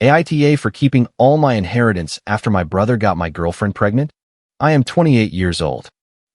AITA for keeping all my inheritance after my brother got my girlfriend pregnant? I am 28 years old.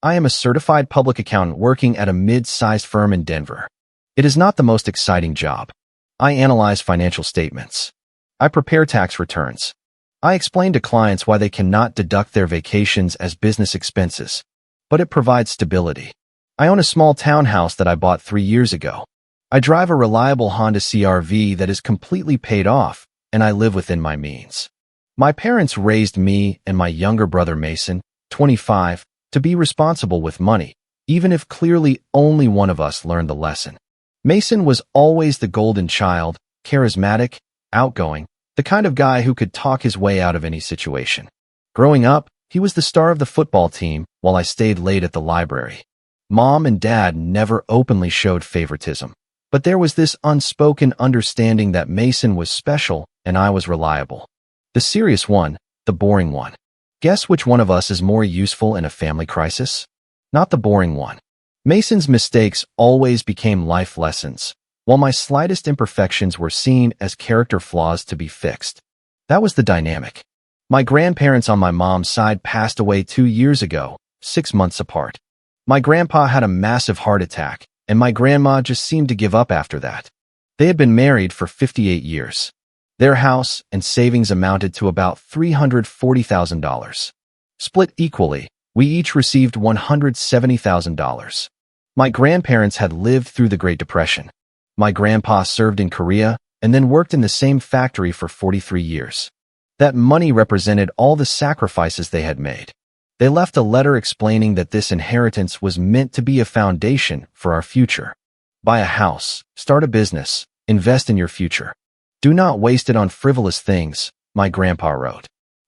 I am a certified public accountant working at a mid-sized firm in Denver. It is not the most exciting job. I analyze financial statements. I prepare tax returns. I explain to clients why they cannot deduct their vacations as business expenses. But it provides stability. I own a small townhouse that I bought 3 years ago. I drive a reliable Honda CR-V that is completely paid off, and I live within my means. My parents raised me and my younger brother Mason, 25, to be responsible with money, even if clearly only one of us learned the lesson. Mason was always the golden child, charismatic, outgoing, the kind of guy who could talk his way out of any situation. Growing up, he was the star of the football team while I stayed late at the library. Mom and Dad never openly showed favoritism, but there was this unspoken understanding that Mason was special and I was reliable. The serious one, the boring one. Guess which one of us is more useful in a family crisis? Not the boring one. Mason's mistakes always became life lessons, while my slightest imperfections were seen as character flaws to be fixed. That was the dynamic. My grandparents on my mom's side passed away 2 years ago, 6 months apart. My grandpa had a massive heart attack, and my grandma just seemed to give up after that. They had been married for 58 years. Their house and savings amounted to about $340,000. Split equally, we each received $170,000. My grandparents had lived through the Great Depression. My grandpa served in Korea and then worked in the same factory for 43 years. That money represented all the sacrifices they had made. They left a letter explaining that this inheritance was meant to be a foundation for our future. Buy a house, start a business, invest in your future. Do not waste it on frivolous things, my grandpa wrote.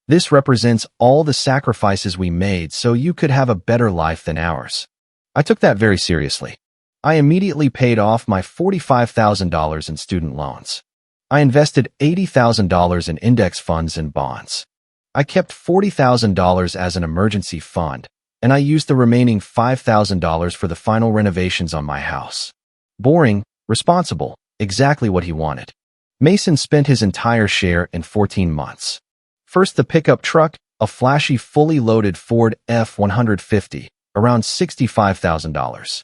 This represents all the sacrifices we made so you could have a better life than ours. I took that very seriously. I immediately paid off my $45,000 in student loans. I invested $80,000 in index funds and bonds. I kept $40,000 as an emergency fund, and I used the remaining $5,000 for the final renovations on my house. Boring, responsible, exactly what he wanted. Mason spent his entire share in 14 months. First the pickup truck, a flashy fully loaded Ford F-150, around $65,000.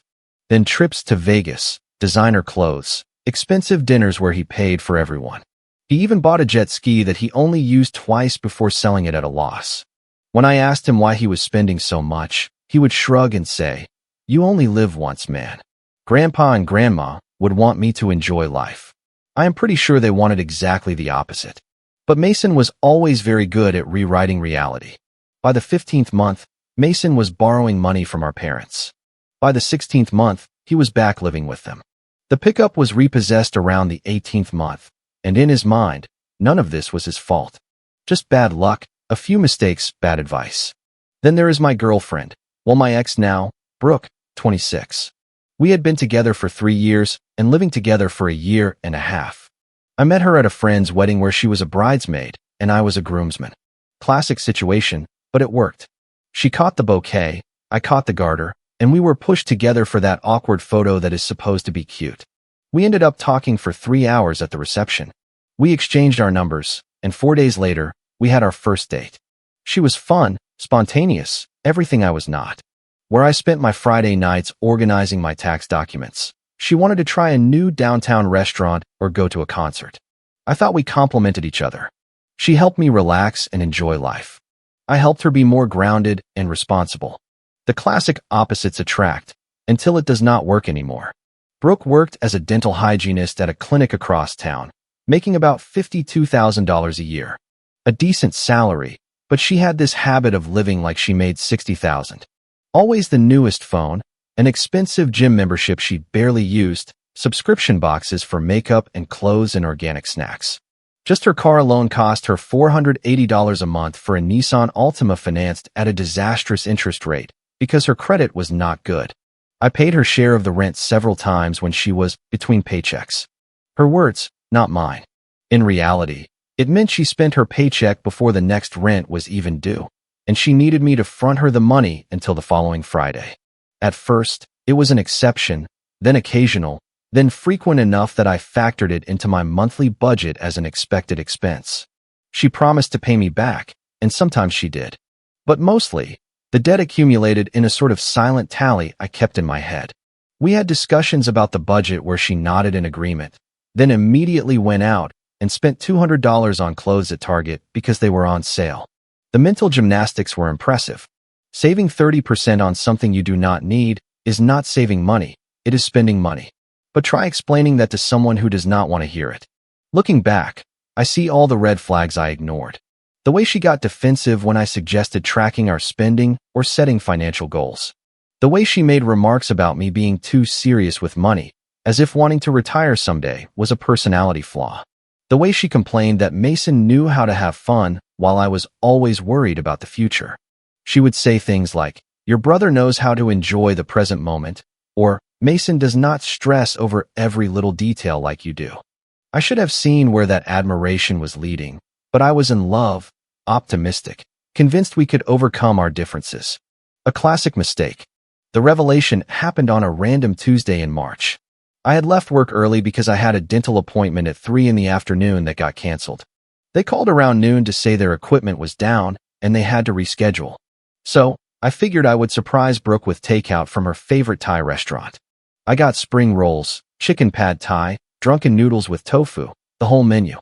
Then trips to Vegas, designer clothes, expensive dinners where he paid for everyone. He even bought a jet ski that he only used twice before selling it at a loss. When I asked him why he was spending so much, he would shrug and say, "You only live once, man." Grandpa and Grandma would want me to enjoy life. I am pretty sure they wanted exactly the opposite. But Mason was always very good at rewriting reality. By the 15th month, Mason was borrowing money from our parents. By the 16th month, he was back living with them. The pickup was repossessed around the 18th month, and in his mind, none of this was his fault. Just bad luck, a few mistakes, bad advice. Then there is my girlfriend, well, my ex now, Brooke, 26. We had been together for 3 years and living together for a year and a half. I met her at a friend's wedding where she was a bridesmaid and I was a groomsman. Classic situation, but it worked. She caught the bouquet, I caught the garter, and we were pushed together for that awkward photo that is supposed to be cute. We ended up talking for 3 hours at the reception. We exchanged our numbers, and 4 days later, we had our first date. She was fun, spontaneous, everything I was not. Where I spent my Friday nights organizing my tax documents, she wanted to try a new downtown restaurant or go to a concert. I thought we complemented each other. She helped me relax and enjoy life. I helped her be more grounded and responsible. The classic opposites attract, until it does not work anymore. Brooke worked as a dental hygienist at a clinic across town, making about $52,000 a year. A decent salary, but she had this habit of living like she made $60,000. Always the newest phone, an expensive gym membership she barely used, subscription boxes for makeup and clothes and organic snacks. Just her car alone cost her $480 a month for a Nissan Altima financed at a disastrous interest rate because her credit was not good. I paid her share of the rent several times when she was between paychecks. Her words, not mine. In reality, it meant she spent her paycheck before the next rent was even due, and she needed me to front her the money until the following Friday. At first, it was an exception, then occasional, then frequent enough that I factored it into my monthly budget as an expected expense. She promised to pay me back, and sometimes she did. But mostly, the debt accumulated in a sort of silent tally I kept in my head. We had discussions about the budget where she nodded in agreement, then immediately went out and spent $200 on clothes at Target because they were on sale. The mental gymnastics were impressive. Saving 30% on something you do not need is not saving money, it is spending money. But try explaining that to someone who does not want to hear it. Looking back, I see all the red flags I ignored. The way she got defensive when I suggested tracking our spending or setting financial goals. The way she made remarks about me being too serious with money, as if wanting to retire someday was a personality flaw. The way she complained that Mason knew how to have fun while I was always worried about the future. She would say things like, "Your brother knows how to enjoy the present moment," or "Mason does not stress over every little detail like you do." I should have seen where that admiration was leading, but I was in love, optimistic, convinced we could overcome our differences. A classic mistake. The revelation happened on a random Tuesday in March. I had left work early because I had a dental appointment at 3 in the afternoon that got canceled. They called around noon to say their equipment was down and they had to reschedule. So, I figured I would surprise Brooke with takeout from her favorite Thai restaurant. I got spring rolls, chicken pad Thai, drunken noodles with tofu, the whole menu.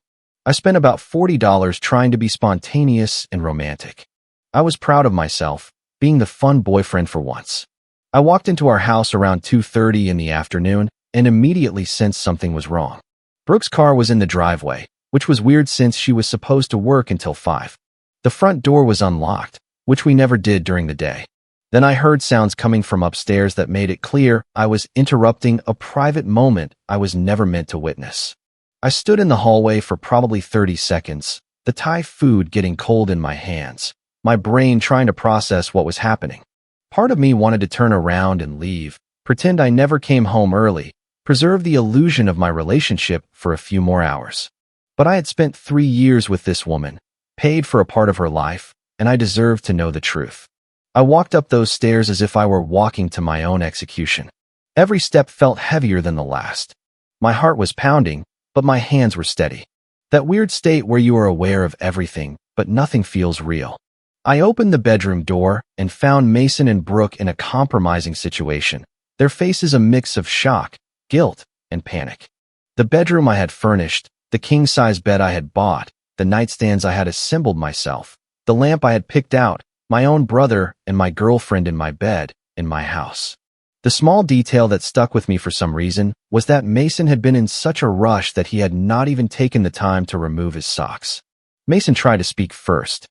I spent about $40 trying to be spontaneous and romantic. I was proud of myself, being the fun boyfriend for once. I walked into our house around 2:30 in the afternoon and immediately sensed something was wrong. Brooke's car was in the driveway, which was weird since she was supposed to work until 5. The front door was unlocked, which we never did during the day. Then I heard sounds coming from upstairs that made it clear I was interrupting a private moment I was never meant to witness. I stood in the hallway for probably 30 seconds, the Thai food getting cold in my hands, my brain trying to process what was happening. Part of me wanted to turn around and leave, pretend I never came home early, preserve the illusion of my relationship for a few more hours. But I had spent 3 years with this woman, paid for a part of her life, and I deserved to know the truth. I walked up those stairs as if I were walking to my own execution. Every step felt heavier than the last. My heart was pounding, but my hands were steady. That weird state where you are aware of everything, but nothing feels real. I opened the bedroom door and found Mason and Brooke in a compromising situation, their faces a mix of shock, guilt, and panic. The bedroom I had furnished, the king-size bed I had bought, the nightstands I had assembled myself, the lamp I had picked out, my own brother and my girlfriend in my bed, in my house. The small detail that stuck with me for some reason was that Mason had been in such a rush that he had not even taken the time to remove his socks. Mason tried to speak first.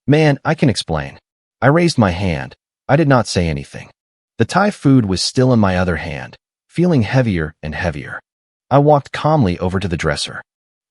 "Man, I can explain." I raised my hand. I did not say anything. The Thai food was still in my other hand, feeling heavier and heavier. I walked calmly over to the dresser.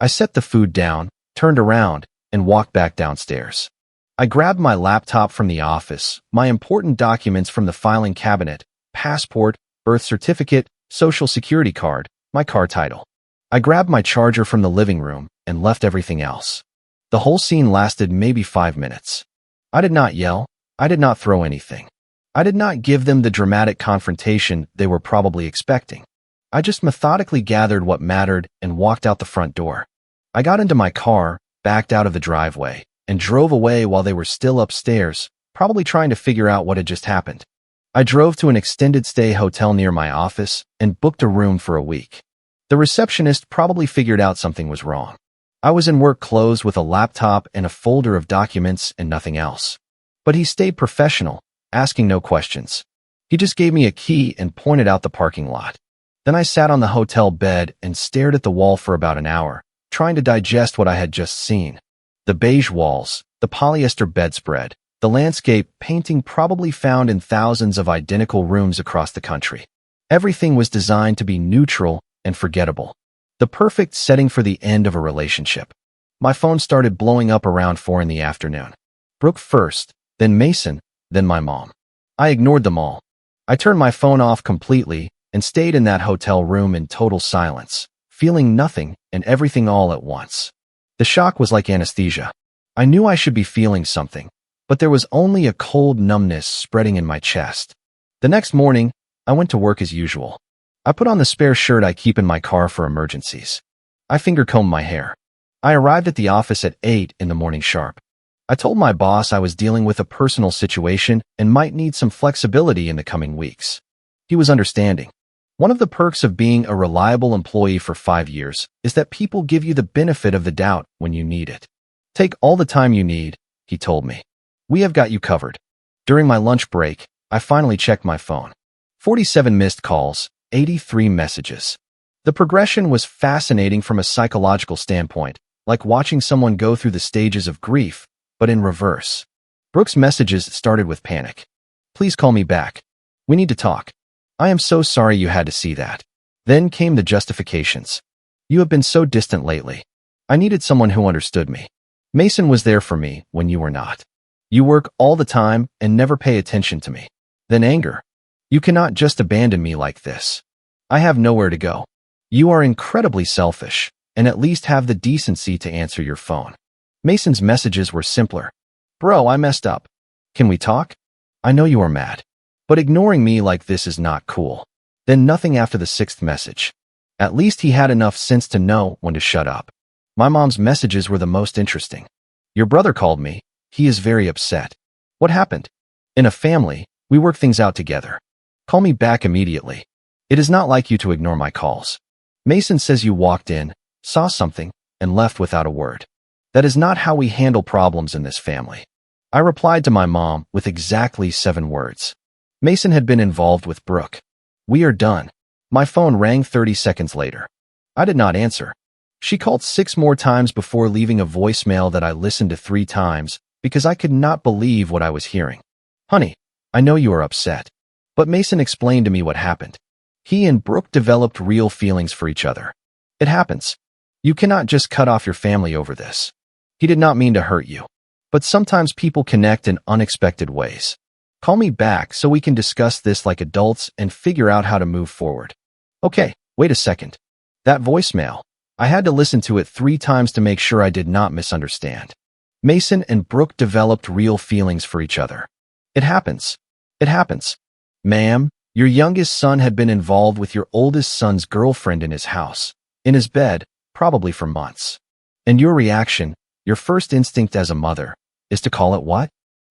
I set the food down, turned around, and walked back downstairs. I grabbed my laptop from the office, my important documents from the filing cabinet, passport, birth certificate, social security card, my car title. I grabbed my charger from the living room and left everything else. The whole scene lasted maybe 5 minutes. I did not yell. I did not throw anything. I did not give them the dramatic confrontation they were probably expecting. I just methodically gathered what mattered and walked out the front door. I got into my car, backed out of the driveway, and drove away while they were still upstairs, probably trying to figure out what had just happened. I drove to an extended stay hotel near my office and booked a room for a week. The receptionist probably figured out something was wrong. I was in work clothes with a laptop and a folder of documents and nothing else. But he stayed professional, asking no questions. He just gave me a key and pointed out the parking lot. Then I sat on the hotel bed and stared at the wall for about an hour, trying to digest what I had just seen. The beige walls, the polyester bedspread, the landscape painting probably found in thousands of identical rooms across the country. Everything was designed to be neutral and forgettable. The perfect setting for the end of a relationship. My phone started blowing up around 4 in the afternoon. Brooke first, then Mason, then my mom. I ignored them all. I turned my phone off completely and stayed in that hotel room in total silence, feeling nothing and everything all at once. The shock was like anesthesia. I knew I should be feeling something, but there was only a cold numbness spreading in my chest. The next morning, I went to work as usual. I put on the spare shirt I keep in my car for emergencies. I finger-combed my hair. I arrived at the office at 8 in the morning sharp. I told my boss I was dealing with a personal situation and might need some flexibility in the coming weeks. He was understanding. One of the perks of being a reliable employee for 5 years is that people give you the benefit of the doubt when you need it. Take all the time you need, he told me. We have got you covered. During my lunch break, I finally checked my phone. 47 missed calls, 83 messages. The progression was fascinating from a psychological standpoint, like watching someone go through the stages of grief, but in reverse. Brooke's messages started with panic. Please call me back. We need to talk. I am so sorry you had to see that. Then came the justifications. You have been so distant lately. I needed someone who understood me. Mason was there for me when you were not. You work all the time and never pay attention to me. Then anger. You cannot just abandon me like this. I have nowhere to go. You are incredibly selfish, and at least have the decency to answer your phone. Mason's messages were simpler. Bro, I messed up. Can we talk? I know you are mad, but ignoring me like this is not cool. Then nothing after the 6th message. At least he had enough sense to know when to shut up. My mom's messages were the most interesting. Your brother called me. He is very upset. What happened? In a family, we work things out together. Call me back immediately. It is not like you to ignore my calls. Mason says you walked in, saw something, and left without a word. That is not how we handle problems in this family. I replied to my mom with exactly 7 words. Mason had been involved with Brooke. We are done. My phone rang 30 seconds later. I did not answer. She called 6 more times before leaving a voicemail that I listened to 3 times because I could not believe what I was hearing. Honey, I know you are upset, but Mason explained to me what happened. He and Brooke developed real feelings for each other. It happens. You cannot just cut off your family over this. He did not mean to hurt you. But sometimes people connect in unexpected ways. Call me back so we can discuss this like adults and figure out how to move forward. Okay, wait a second. That voicemail. I had to listen to it 3 times to make sure I did not misunderstand. Mason and Brooke developed real feelings for each other. It happens. It happens. Ma'am, your youngest son had been involved with your oldest son's girlfriend in his house, in his bed, probably for months. And your reaction, your first instinct as a mother, is to call it what?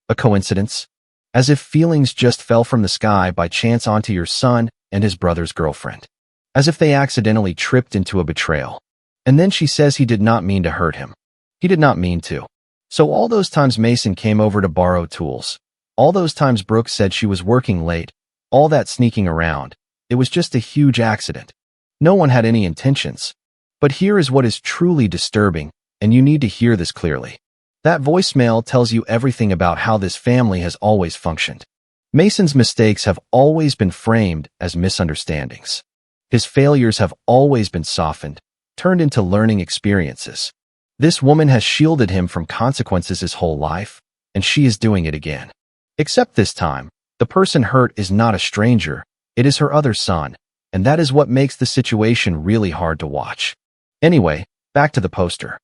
A coincidence? As if feelings just fell from the sky by chance onto your son and his brother's girlfriend. As if they accidentally tripped into a betrayal. And then she says he did not mean to hurt him. He did not mean to. So all those times Mason came over to borrow tools, all those times Brooke said she was working late, all that sneaking around, it was just a huge accident. No one had any intentions. But here is what is truly disturbing, and you need to hear this clearly. That voicemail tells you everything about how this family has always functioned. Mason's mistakes have always been framed as misunderstandings. His failures have always been softened, turned into learning experiences. This woman has shielded him from consequences his whole life, and she is doing it again. Except this time, the person hurt is not a stranger, it is her other son, and that is what makes the situation really hard to watch. Anyway, back to the poster.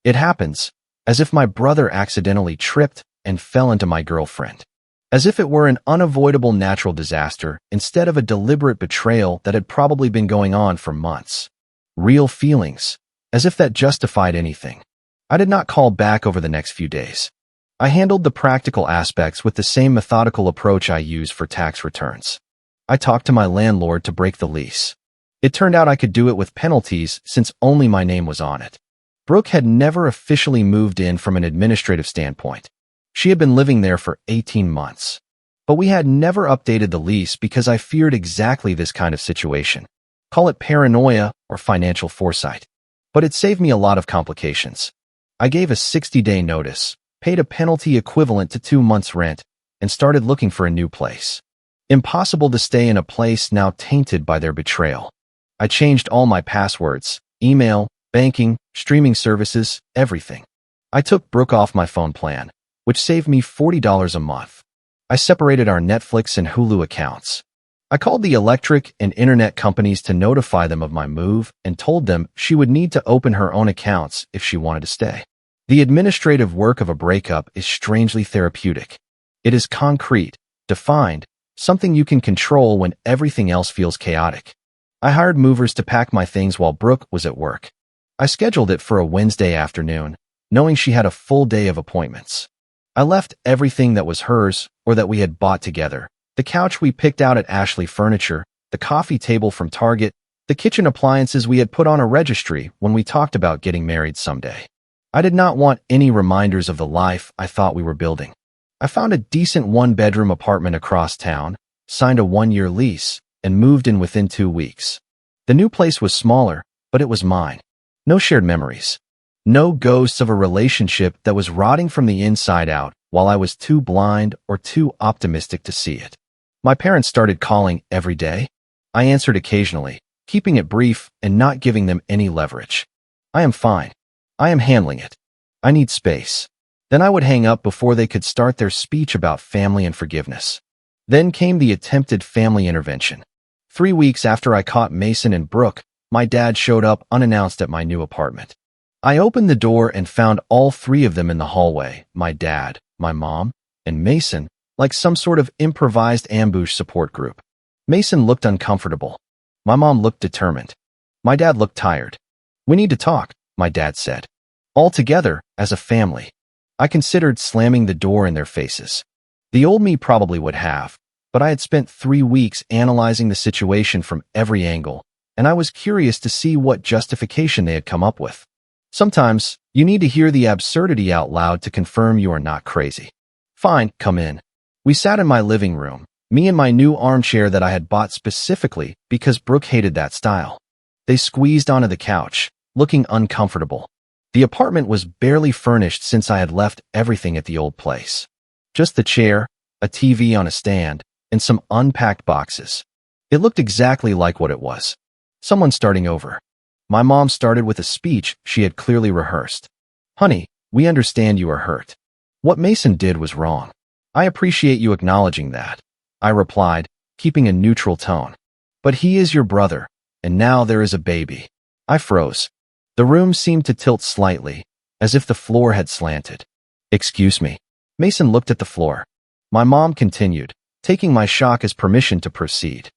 It happens, as if my brother accidentally tripped and fell into my girlfriend. As if it were an unavoidable natural disaster instead of a deliberate betrayal that had probably been going on for months. Real feelings, as if that justified anything. I did not call back over the next few days. I handled the practical aspects with the same methodical approach I use for tax returns. I talked to my landlord to break the lease. It turned out I could do it with penalties since only my name was on it. Brooke had never officially moved in from an administrative standpoint. She had been living there for 18 months. But we had never updated the lease because I feared exactly this kind of situation. Call it paranoia or financial foresight. But it saved me a lot of complications. I gave a 60-day notice, paid a penalty equivalent to 2 months' rent, and started looking for a new place. Impossible to stay in a place now tainted by their betrayal. I changed all my passwords, email, banking, streaming services, everything. I took Brooke off my phone plan, which saved me $40 a month. I separated our Netflix and Hulu accounts. I called the electric and internet companies to notify them of my move and told them she would need to open her own accounts if she wanted to stay. The administrative work of a breakup is strangely therapeutic. It is concrete, defined, something you can control when everything else feels chaotic. I hired movers to pack my things while Brooke was at work. I scheduled it for a Wednesday afternoon, knowing she had a full day of appointments. I left everything that was hers or that we had bought together. The couch we picked out at Ashley Furniture, the coffee table from Target, the kitchen appliances we had put on a registry when we talked about getting married someday. I did not want any reminders of the life I thought we were building. I found a decent one-bedroom apartment across town, signed a 1-year lease, and moved in within 2 weeks. The new place was smaller, but it was mine. No shared memories. No ghosts of a relationship that was rotting from the inside out while I was too blind or too optimistic to see it. My parents started calling every day. I answered occasionally, keeping it brief and not giving them any leverage. I am fine. I am handling it. I need space. Then I would hang up before they could start their speech about family and forgiveness. Then came the attempted family intervention. 3 weeks after I caught Mason and Brooke, my dad showed up unannounced at my new apartment. I opened the door and found all 3 of them in the hallway, my dad, my mom, and Mason, like some sort of improvised ambush support group. Mason looked uncomfortable. My mom looked determined. My dad looked tired. "We need to talk," my dad said. All together, as a family. I considered slamming the door in their faces. The old me probably would have, but I had spent 3 weeks analyzing the situation from every angle, and I was curious to see what justification they had come up with. Sometimes, you need to hear the absurdity out loud to confirm you are not crazy. "Fine, come in." We sat in my living room, me and my new armchair that I had bought specifically because Brooke hated that style. They squeezed onto the couch, looking uncomfortable. The apartment was barely furnished since I had left everything at the old place. Just the chair, a TV on a stand, and some unpacked boxes. It looked exactly like what it was. Someone starting over. My mom started with a speech she had clearly rehearsed. "Honey, we understand you are hurt. What Mason did was wrong. I appreciate you acknowledging that," I replied, keeping a neutral tone. "But he is your brother, and now there is a baby." I froze. The room seemed to tilt slightly, as if the floor had slanted. "Excuse me." Mason looked at the floor. My mom continued, taking my shock as permission to proceed.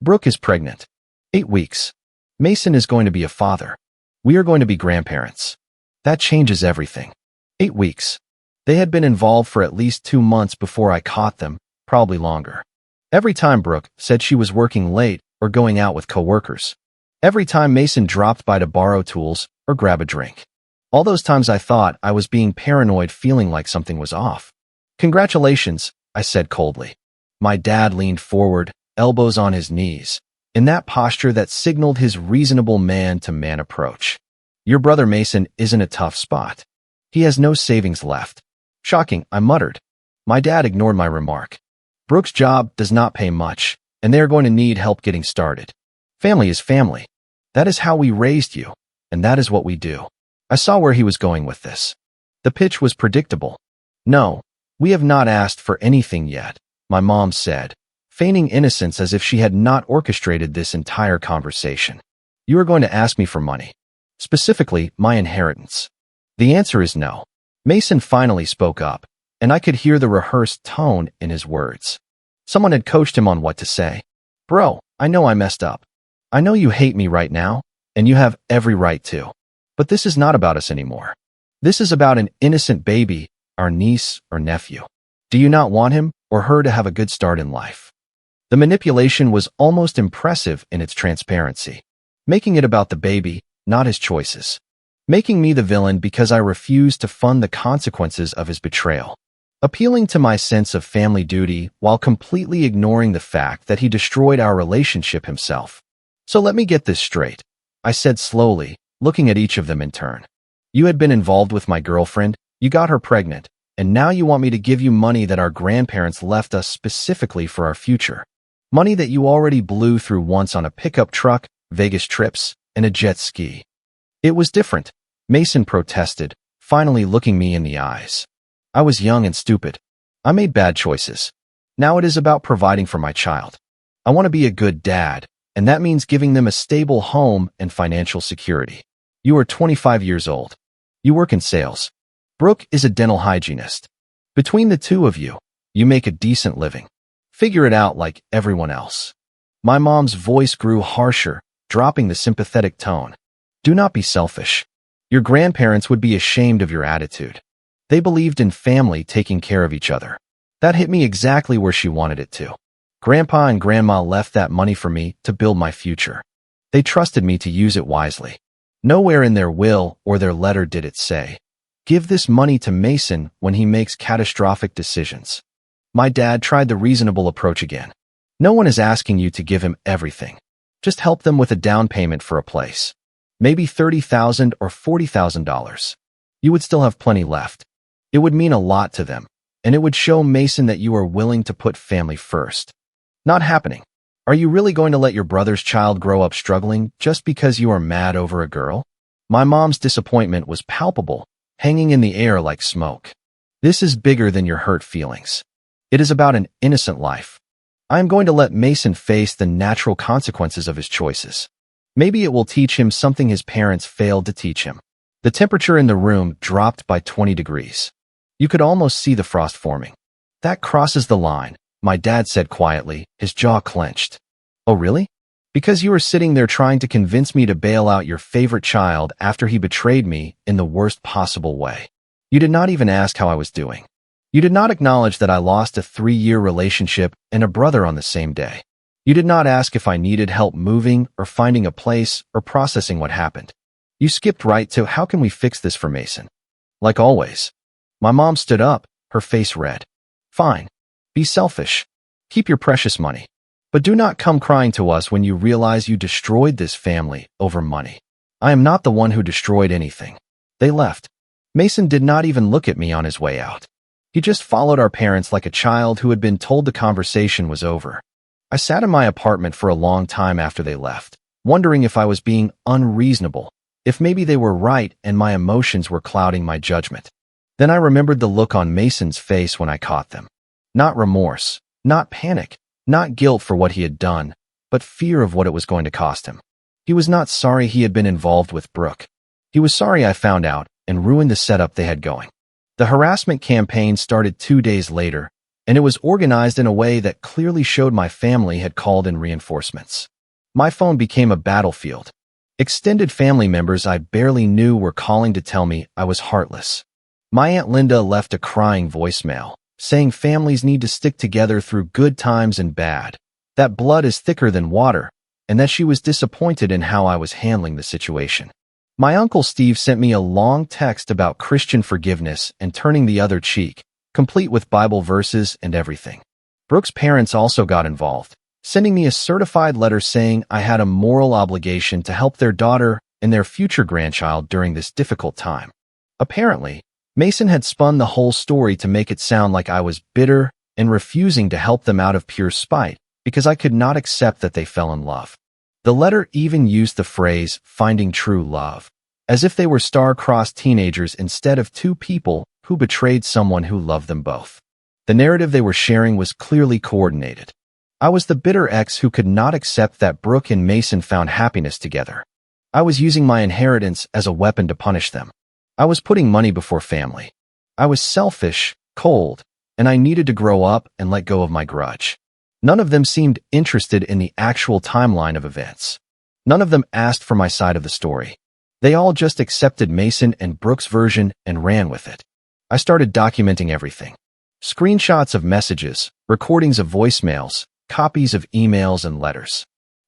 "Brooke is pregnant. 8 weeks. Mason is going to be a father. We are going to be grandparents. That changes everything. 8 weeks. They had been involved for at least 2 months before I caught them, probably longer. Every time Brooke said she was working late or going out with coworkers. Every time Mason dropped by to borrow tools or grab a drink. All those times I thought I was being paranoid, feeling like something was off. "Congratulations," I said coldly. My dad leaned forward, elbows on his knees, in that posture that signaled his reasonable man-to-man approach. "Your brother Mason is in a tough spot. He has no savings left." "Shocking," I muttered. My dad ignored my remark. "Brooke's job does not pay much, and they are going to need help getting started. Family is family. That is how we raised you, and that is what we do." I saw where he was going with this. The pitch was predictable. "No, we have not asked for anything yet," my mom said, feigning innocence as if she had not orchestrated this entire conversation. "You are going to ask me for money. Specifically, my inheritance." The answer is no. Mason finally spoke up, and I could hear the rehearsed tone in his words. Someone had coached him on what to say. "Bro, I know I messed up. I know you hate me right now, and you have every right to. But this is not about us anymore. This is about an innocent baby, our niece or nephew. Do you not want him or her to have a good start in life?" The manipulation was almost impressive in its transparency, making it about the baby, not his choices. Making me the villain because I refused to fund the consequences of his betrayal. Appealing to my sense of family duty while completely ignoring the fact that he destroyed our relationship himself. "So let me get this straight," I said slowly, looking at each of them in turn. "You had been involved with my girlfriend, you got her pregnant, and now you want me to give you money that our grandparents left us specifically for our future. Money that you already blew through once on a pickup truck, Vegas trips, and a jet ski." "It was different," Mason protested, finally looking me in the eyes. "I was young and stupid. I made bad choices. Now it is about providing for my child. I want to be a good dad, and that means giving them a stable home and financial security. You are 25 years old. You work in sales. Brooke is a dental hygienist. Between the two of you, you make a decent living. Figure it out like everyone else." My mom's voice grew harsher, dropping the sympathetic tone. Do not be selfish. Your grandparents would be ashamed of your attitude. They believed in family taking care of each other. That hit me exactly where she wanted it to. Grandpa and Grandma left that money for me to build my future. They trusted me to use it wisely. Nowhere in their will or their letter did it say, "Give this money to Mason when he makes catastrophic decisions." My dad tried the reasonable approach again. No one is asking you to give him everything. Just help them with a down payment for a place. Maybe $30,000 or $40,000. You would still have plenty left. It would mean a lot to them, and it would show Mason that you are willing to put family first. Not happening. Are you really going to let your brother's child grow up struggling just because you are mad over a girl? My mom's disappointment was palpable, hanging in the air like smoke. This is bigger than your hurt feelings. It is about an innocent life. I am going to let Mason face the natural consequences of his choices. Maybe it will teach him something his parents failed to teach him. The temperature in the room dropped by 20 degrees. You could almost see the frost forming. That crosses the line, my dad said quietly, his jaw clenched. Oh, really? Because you were sitting there trying to convince me to bail out your favorite child after he betrayed me in the worst possible way. You did not even ask how I was doing. You did not acknowledge that I lost a 3-year relationship and a brother on the same day. You did not ask if I needed help moving or finding a place or processing what happened. You skipped right to, "How can we fix this for Mason?" Like always. My mom stood up, her face red. Fine. Be selfish. Keep your precious money. But do not come crying to us when you realize you destroyed this family over money. I am not the one who destroyed anything. They left. Mason did not even look at me on his way out. He just followed our parents like a child who had been told the conversation was over. I sat in my apartment for a long time after they left, wondering if I was being unreasonable, if maybe they were right and my emotions were clouding my judgment. Then I remembered the look on Mason's face when I caught them. Not remorse, not panic, not guilt for what he had done, but fear of what it was going to cost him. He was not sorry he had been involved with Brooke. He was sorry I found out and ruined the setup they had going. The harassment campaign started 2 days later, and it was organized in a way that clearly showed my family had called in reinforcements. My phone became a battlefield. Extended family members I barely knew were calling to tell me I was heartless. My Aunt Linda left a crying voicemail, saying families need to stick together through good times and bad, that blood is thicker than water, and that she was disappointed in how I was handling the situation. My Uncle Steve sent me a long text about Christian forgiveness and turning the other cheek, complete with Bible verses and everything. Brooke's parents also got involved, sending me a certified letter saying I had a moral obligation to help their daughter and their future grandchild during this difficult time. Apparently, Mason had spun the whole story to make it sound like I was bitter and refusing to help them out of pure spite because I could not accept that they fell in love. The letter even used the phrase, "finding true love," as if they were star-crossed teenagers instead of two people who betrayed someone who loved them both. The narrative they were sharing was clearly coordinated. I was the bitter ex who could not accept that Brooke and Mason found happiness together. I was using my inheritance as a weapon to punish them. I was putting money before family. I was selfish, cold, and I needed to grow up and let go of my grudge. None of them seemed interested in the actual timeline of events. None of them asked for my side of the story. They all just accepted Mason and Brooke's version and ran with it. I started documenting everything. Screenshots of messages, recordings of voicemails, copies of emails and letters.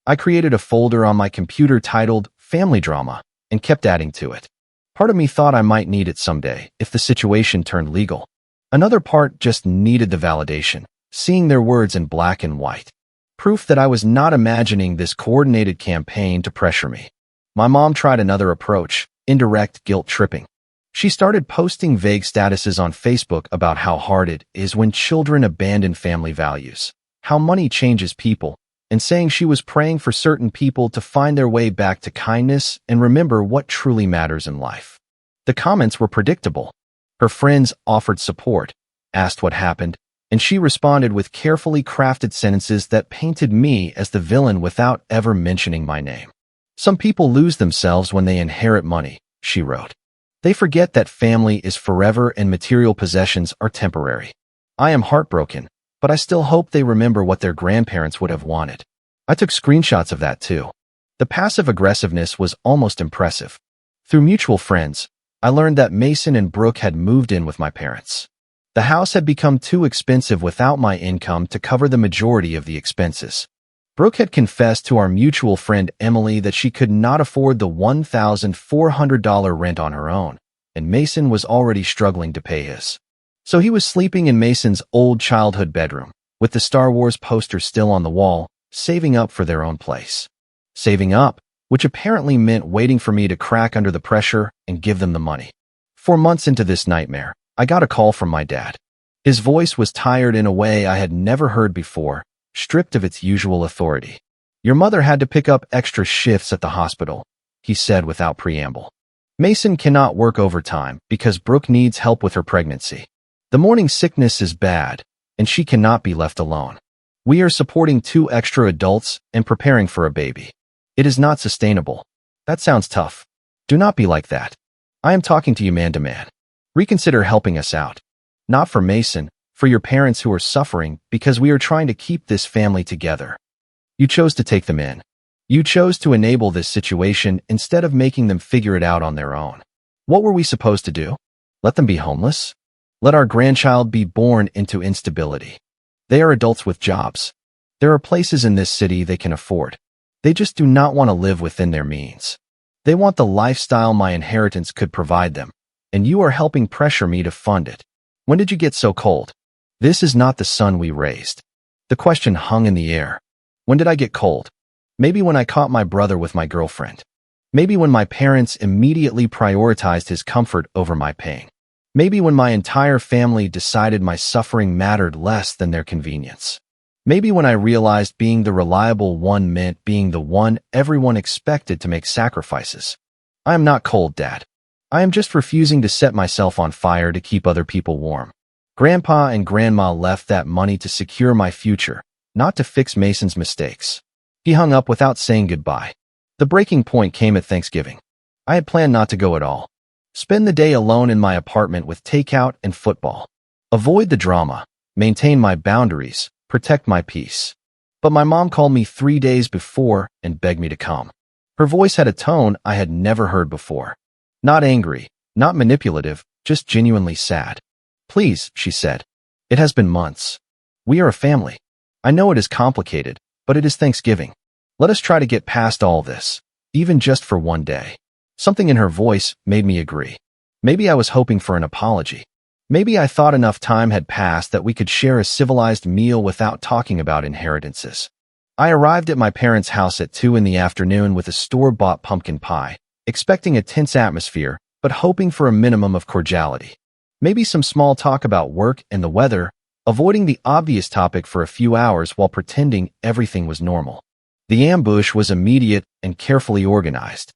I created a folder on my computer titled Family Drama and kept adding to it. Part of me thought I might need it someday if the situation turned legal. Another part just needed the validation, seeing their words in black and white. Proof that I was not imagining this coordinated campaign to pressure me. My mom tried another approach, indirect guilt tripping. She started posting vague statuses on Facebook about how hard it is when children abandon family values, how money changes people, and saying she was praying for certain people to find their way back to kindness and remember what truly matters in life. The comments were predictable. Her friends offered support, asked what happened, and she responded with carefully crafted sentences that painted me as the villain without ever mentioning my name. Some people lose themselves when they inherit money, she wrote. They forget that family is forever and material possessions are temporary. I am heartbroken, but I still hope they remember what their grandparents would have wanted. I took screenshots of that too. The passive aggressiveness was almost impressive. Through mutual friends, I learned that Mason and Brooke had moved in with my parents. The house had become too expensive without my income to cover the majority of the expenses. Brooke had confessed to our mutual friend Emily that she could not afford the $1,400 rent on her own, and Mason was already struggling to pay his. So he was sleeping in Mason's old childhood bedroom, with the Star Wars poster still on the wall, saving up for their own place. Saving up, which apparently meant waiting for me to crack under the pressure and give them the money. 4 months into this nightmare, I got a call from my dad. His voice was tired in a way I had never heard before, stripped of its usual authority. "Your mother had to pick up extra shifts at the hospital," he said without preamble. "Mason cannot work overtime because Brooke needs help with her pregnancy. The morning sickness is bad, and she cannot be left alone. We are supporting 2 extra adults and preparing for a baby. It is not sustainable." That sounds tough. Do not be like that. I am talking to you man to man. Reconsider helping us out. Not for Mason, for your parents who are suffering because we are trying to keep this family together. You chose to take them in. You chose to enable this situation instead of making them figure it out on their own. What were we supposed to do? Let them be homeless? Let our grandchild be born into instability? They are adults with jobs. There are places in this city they can afford. They just do not want to live within their means. They want the lifestyle my inheritance could provide them, and you are helping pressure me to fund it. When did you get so cold? This is not the son we raised. The question hung in the air. When did I get cold? Maybe when I caught my brother with my girlfriend. Maybe when my parents immediately prioritized his comfort over my pain. Maybe when my entire family decided my suffering mattered less than their convenience. Maybe when I realized being the reliable one meant being the one everyone expected to make sacrifices. I am not cold, Dad. I am just refusing to set myself on fire to keep other people warm. Grandpa and Grandma left that money to secure my future, not to fix Mason's mistakes. He hung up without saying goodbye. The breaking point came at Thanksgiving. I had planned not to go at all. Spend the day alone in my apartment with takeout and football. Avoid the drama, maintain my boundaries, protect my peace. But my mom called me 3 days before and begged me to come. Her voice had a tone I had never heard before. Not angry, not manipulative, just genuinely sad. "Please," she said. "It has been months. We are a family. I know it is complicated, but it is Thanksgiving. Let us try to get past all this, even just for one day." Something in her voice made me agree. Maybe I was hoping for an apology. Maybe I thought enough time had passed that we could share a civilized meal without talking about inheritances. I arrived at my parents' house at 2 in the afternoon with a store-bought pumpkin pie, expecting a tense atmosphere, but hoping for a minimum of cordiality. Maybe some small talk about work and the weather, avoiding the obvious topic for a few hours while pretending everything was normal. The ambush was immediate and carefully organized.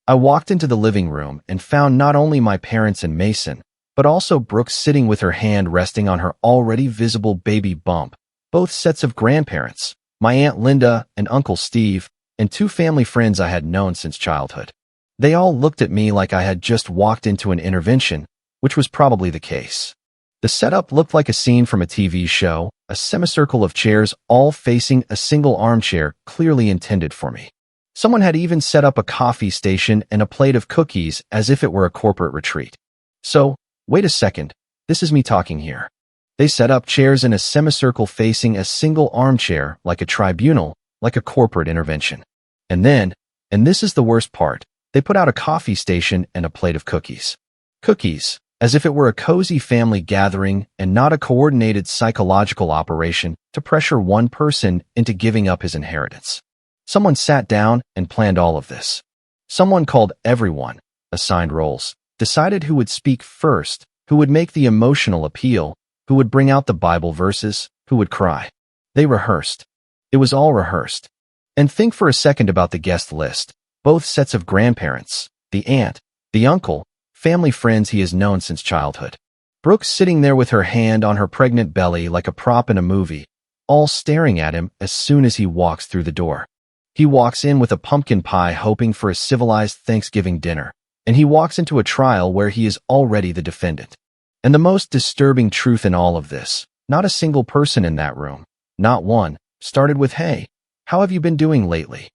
I walked into the living room and found not only my parents and Mason, but also Brooke sitting with her hand resting on her already visible baby bump, both sets of grandparents, my Aunt Linda and Uncle Steve, and 2 family friends I had known since childhood. They all looked at me like I had just walked into an intervention, which was probably the case. The setup looked like a scene from a TV show, a semicircle of chairs all facing a single armchair clearly intended for me. Someone had even set up a coffee station and a plate of cookies as if it were a corporate retreat. So, wait a second, this is me talking here. They set up chairs in a semicircle facing a single armchair like a tribunal, like a corporate intervention. And then, and this is the worst part, they put out a coffee station and a plate of cookies. Cookies, as if it were a cozy family gathering and not a coordinated psychological operation to pressure one person into giving up his inheritance. Someone sat down and planned all of this. Someone called everyone, assigned roles, decided who would speak first, who would make the emotional appeal, who would bring out the Bible verses, who would cry. They rehearsed. It was all rehearsed. And think for a second about the guest list. Both sets of grandparents, the aunt, the uncle, family friends he has known since childhood. Brooke sitting there with her hand on her pregnant belly like a prop in a movie, all staring at him as soon as he walks through the door. He walks in with a pumpkin pie hoping for a civilized Thanksgiving dinner, and he walks into a trial where he is already the defendant. And the most disturbing truth in all of this, not a single person in that room, not one, started with, "Hey, how have you been doing lately?"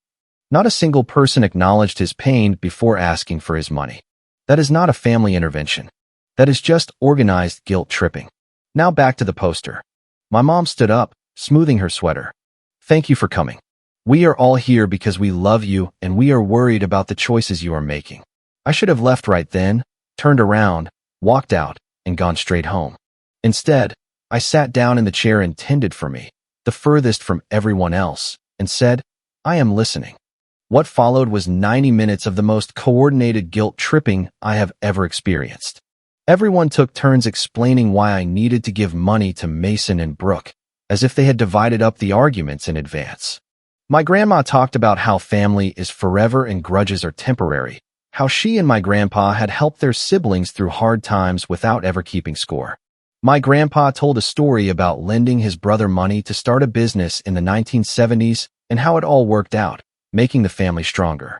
Not a single person acknowledged his pain before asking for his money. That is not a family intervention. That is just organized guilt tripping. Now back to the poster. My mom stood up, smoothing her sweater. Thank you for coming. We are all here because we love you and we are worried about the choices you are making. I should have left right then, turned around, walked out, and gone straight home. Instead, I sat down in the chair intended for me, the furthest from everyone else, and said, I am listening. What followed was 90 minutes of the most coordinated guilt tripping I have ever experienced. Everyone took turns explaining why I needed to give money to Mason and Brooke, as if they had divided up the arguments in advance. My grandma talked about how family is forever and grudges are temporary, how she and my grandpa had helped their siblings through hard times without ever keeping score. My grandpa told a story about lending his brother money to start a business in the 1970s and how it all worked out, making the family stronger.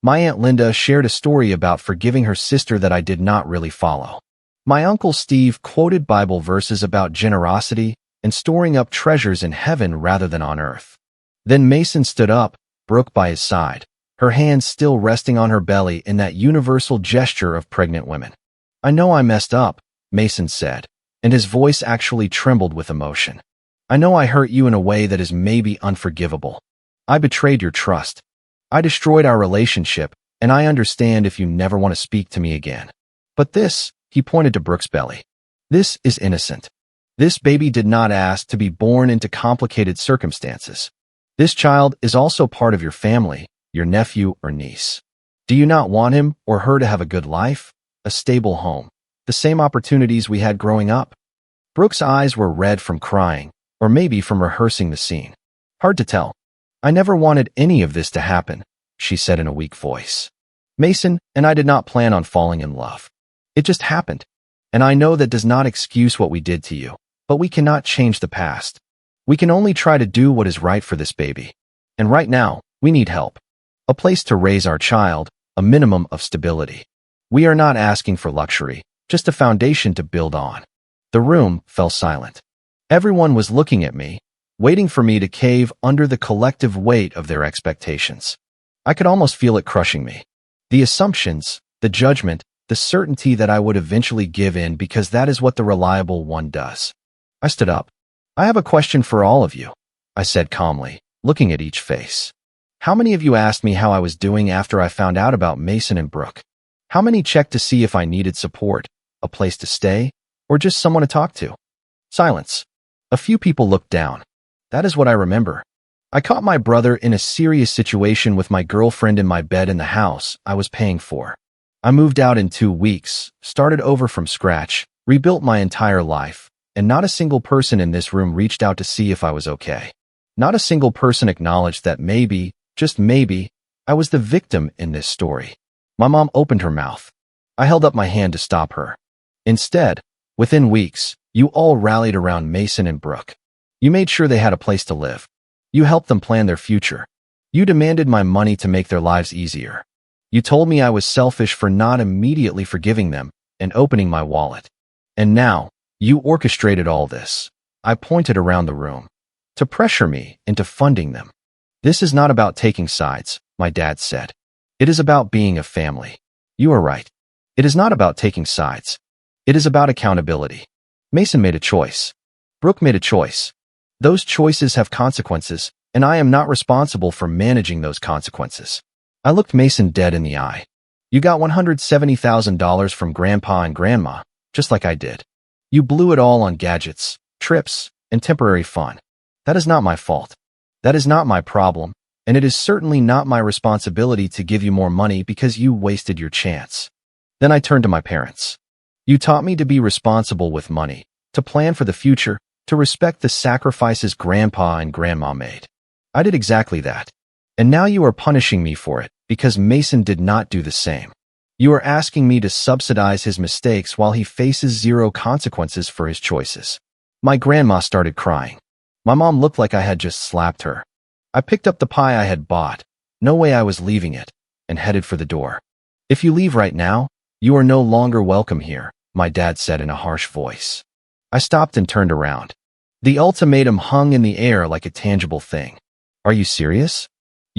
My Aunt Linda shared a story about forgiving her sister that I did not really follow. My Uncle Steve quoted Bible verses about generosity and storing up treasures in heaven rather than on earth. Then Mason stood up, Brooke by his side, her hands still resting on her belly in that universal gesture of pregnant women. I know I messed up, Mason said, and his voice actually trembled with emotion. I know I hurt you in a way that is maybe unforgivable. I betrayed your trust. I destroyed our relationship, and I understand if you never want to speak to me again. But this, he pointed to Brooke's belly. This is innocent. This baby did not ask to be born into complicated circumstances. This child is also part of your family, your nephew or niece. Do you not want him or her to have a good life, a stable home, the same opportunities we had growing up? Brooke's eyes were red from crying, or maybe from rehearsing the scene. Hard to tell. I never wanted any of this to happen, she said in a weak voice. Mason and I did not plan on falling in love. It just happened. And I know that does not excuse what we did to you, but we cannot change the past. We can only try to do what is right for this baby. And right now, we need help. A place to raise our child, a minimum of stability. We are not asking for luxury, just a foundation to build on. The room fell silent. Everyone was looking at me, waiting for me to cave under the collective weight of their expectations. I could almost feel it crushing me. The assumptions, the judgment, the certainty that I would eventually give in because that is what the reliable one does. I stood up. I have a question for all of you, I said calmly, looking at each face. How many of you asked me how I was doing after I found out about Mason and Brooke? How many checked to see if I needed support, a place to stay, or just someone to talk to? Silence. A few people looked down. That is what I remember. I caught my brother in a serious situation with my girlfriend in my bed in the house I was paying for. I moved out in 2 weeks, started over from scratch, rebuilt my entire life, and not a single person in this room reached out to see if I was okay. Not a single person acknowledged that maybe, just maybe, I was the victim in this story. My mom opened her mouth. I held up my hand to stop her. Instead, within weeks, you all rallied around Mason and Brooke. You made sure they had a place to live. You helped them plan their future. You demanded my money to make their lives easier. You told me I was selfish for not immediately forgiving them and opening my wallet. And now, you orchestrated all this. I pointed around the room. To pressure me into funding them. This is not about taking sides, my dad said. It is about being a family. You are right. It is not about taking sides. It is about accountability. Mason made a choice. Brooke made a choice. Those choices have consequences, and I am not responsible for managing those consequences. I looked Mason dead in the eye. You got $170,000 from Grandpa and Grandma, just like I did. You blew it all on gadgets, trips, and temporary fun. That is not my fault. That is not my problem, and it is certainly not my responsibility to give you more money because you wasted your chance. Then I turned to my parents. You taught me to be responsible with money, to plan for the future, to respect the sacrifices Grandpa and Grandma made. I did exactly that. And now you are punishing me for it because Mason did not do the same. You are asking me to subsidize his mistakes while he faces zero consequences for his choices. My grandma started crying. My mom looked like I had just slapped her. I picked up the pie I had bought, no way I was leaving it, and headed for the door. If you leave right now, you are no longer welcome here, my dad said in a harsh voice. I stopped and turned around. The ultimatum hung in the air like a tangible thing. Are you serious?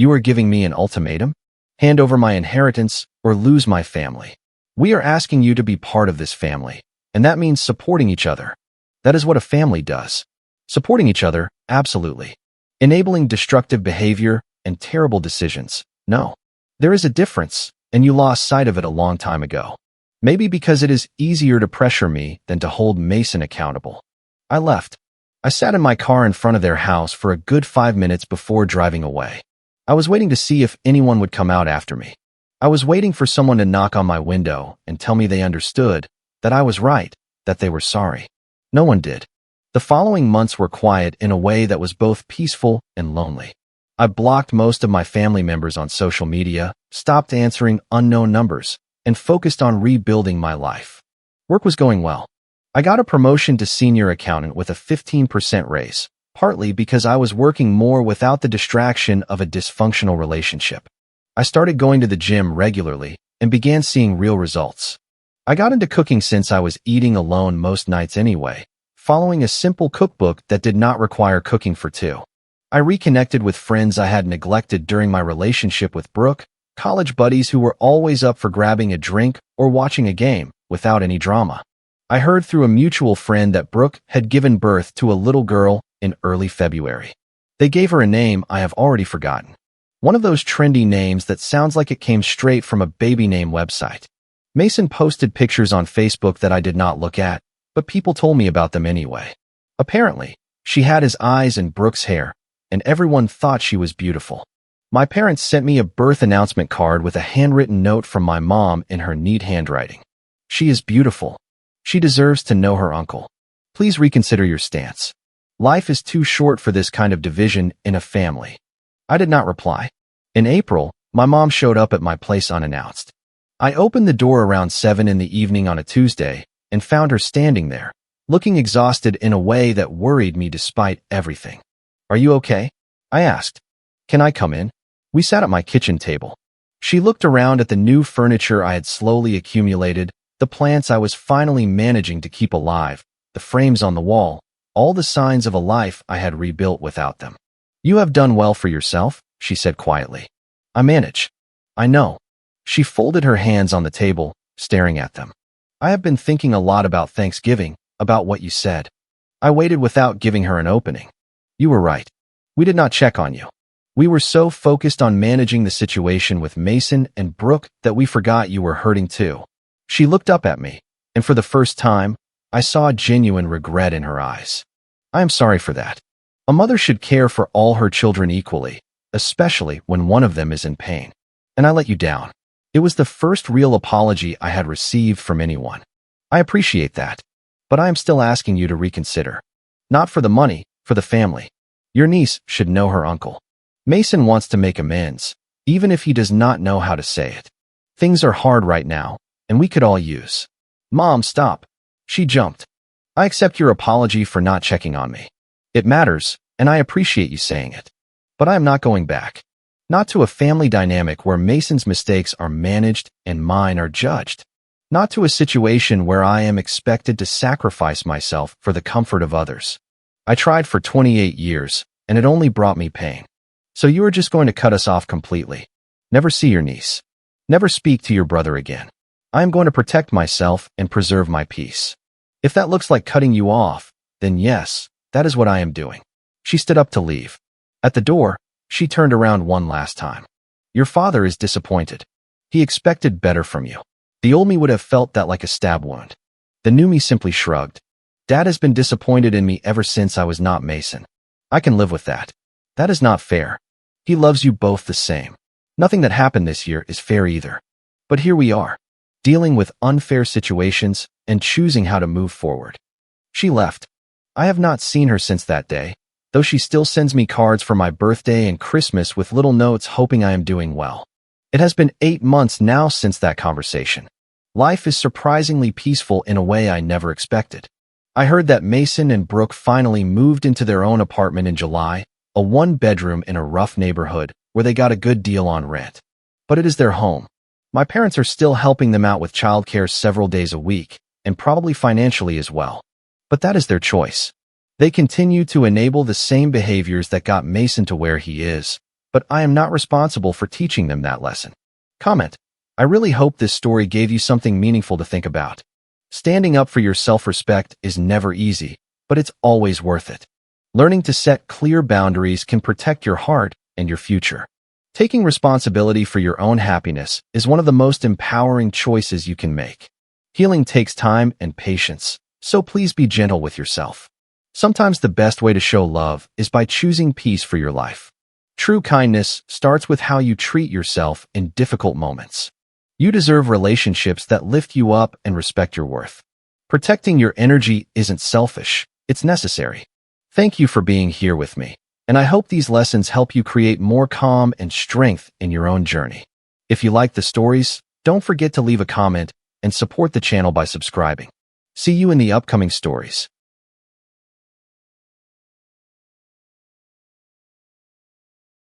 You are giving me an ultimatum? Hand over my inheritance or lose my family. We are asking you to be part of this family, and that means supporting each other. That is what a family does. Supporting each other, absolutely. Enabling destructive behavior and terrible decisions, no. There is a difference, and you lost sight of it a long time ago. Maybe because it is easier to pressure me than to hold Mason accountable. I left. I sat in my car in front of their house for a good 5 minutes before driving away. I was waiting to see if anyone would come out after me. I was waiting for someone to knock on my window and tell me they understood, that I was right, that they were sorry. No one did. The following months were quiet in a way that was both peaceful and lonely. I blocked most of my family members on social media, stopped answering unknown numbers, and focused on rebuilding my life. Work was going well. I got a promotion to senior accountant with a 15% raise, partly because I was working more without the distraction of a dysfunctional relationship. I started going to the gym regularly and began seeing real results. I got into cooking since I was eating alone most nights anyway, following a simple cookbook that did not require cooking for two. I reconnected with friends I had neglected during my relationship with Brooke, college buddies who were always up for grabbing a drink or watching a game without any drama. I heard through a mutual friend that Brooke had given birth to a little girl in early February. They gave her a name I have already forgotten. One of those trendy names that sounds like it came straight from a baby name website. Mason posted pictures on Facebook that I did not look at, but people told me about them anyway. Apparently, she had his eyes and Brooke's hair, and everyone thought she was beautiful. My parents sent me a birth announcement card with a handwritten note from my mom in her neat handwriting. She is beautiful. She deserves to know her uncle. Please reconsider your stance. Life is too short for this kind of division in a family. I did not reply. In April, my mom showed up at my place unannounced. I opened the door around 7 in the evening on a Tuesday and found her standing there, looking exhausted in a way that worried me despite everything. Are you okay? I asked. Can I come in? We sat at my kitchen table. She looked around at the new furniture I had slowly accumulated, the plants I was finally managing to keep alive, the frames on the wall, all the signs of a life I had rebuilt without them. You have done well for yourself, she said quietly. I manage. I know. She folded her hands on the table, staring at them. I have been thinking a lot about Thanksgiving, about what you said. I waited without giving her an opening. You were right. We did not check on you. We were so focused on managing the situation with Mason and Brooke that we forgot you were hurting too. She looked up at me, and for the first time, I saw genuine regret in her eyes. I am sorry for that. A mother should care for all her children equally, especially when one of them is in pain. And I let you down. It was the first real apology I had received from anyone. I appreciate that, but I am still asking you to reconsider. Not for the money, for the family. Your niece should know her uncle. Mason wants to make amends, even if he does not know how to say it. Things are hard right now, and we could all use. Mom, stop. She jumped. I accept your apology for not checking on me. It matters, and I appreciate you saying it. But I am not going back. Not to a family dynamic where Mason's mistakes are managed and mine are judged. Not to a situation where I am expected to sacrifice myself for the comfort of others. I tried for 28 years, and it only brought me pain. So you are just going to cut us off completely. Never see your niece. Never speak to your brother again. I am going to protect myself and preserve my peace. If that looks like cutting you off, then yes, that is what I am doing. She stood up to leave. At the door, she turned around one last time. Your father is disappointed. He expected better from you. The old me would have felt that like a stab wound. The new me simply shrugged. Dad has been disappointed in me ever since I was not Mason. I can live with that. That is not fair. He loves you both the same. Nothing that happened this year is fair either. But here we are, dealing with unfair situations and choosing how to move forward. She left. I have not seen her since that day, though she still sends me cards for my birthday and Christmas with little notes hoping I am doing well. It has been 8 months now since that conversation. Life is surprisingly peaceful in a way I never expected. I heard that Mason and Brooke finally moved into their own apartment in July, a 1-bedroom in a rough neighborhood where they got a good deal on rent. But it is their home. My parents are still helping them out with childcare several days a week, and probably financially as well. But that is their choice. They continue to enable the same behaviors that got Mason to where he is, but I am not responsible for teaching them that lesson. Comment: I really hope this story gave you something meaningful to think about. Standing up for your self-respect is never easy, but it's always worth it. Learning to set clear boundaries can protect your heart and your future. Taking responsibility for your own happiness is one of the most empowering choices you can make. Healing takes time and patience, so please be gentle with yourself. Sometimes the best way to show love is by choosing peace for your life. True kindness starts with how you treat yourself in difficult moments. You deserve relationships that lift you up and respect your worth. Protecting your energy isn't selfish, it's necessary. Thank you for being here with me, and I hope these lessons help you create more calm and strength in your own journey. If you like the stories, don't forget to leave a comment and support the channel by subscribing. See you in the upcoming stories.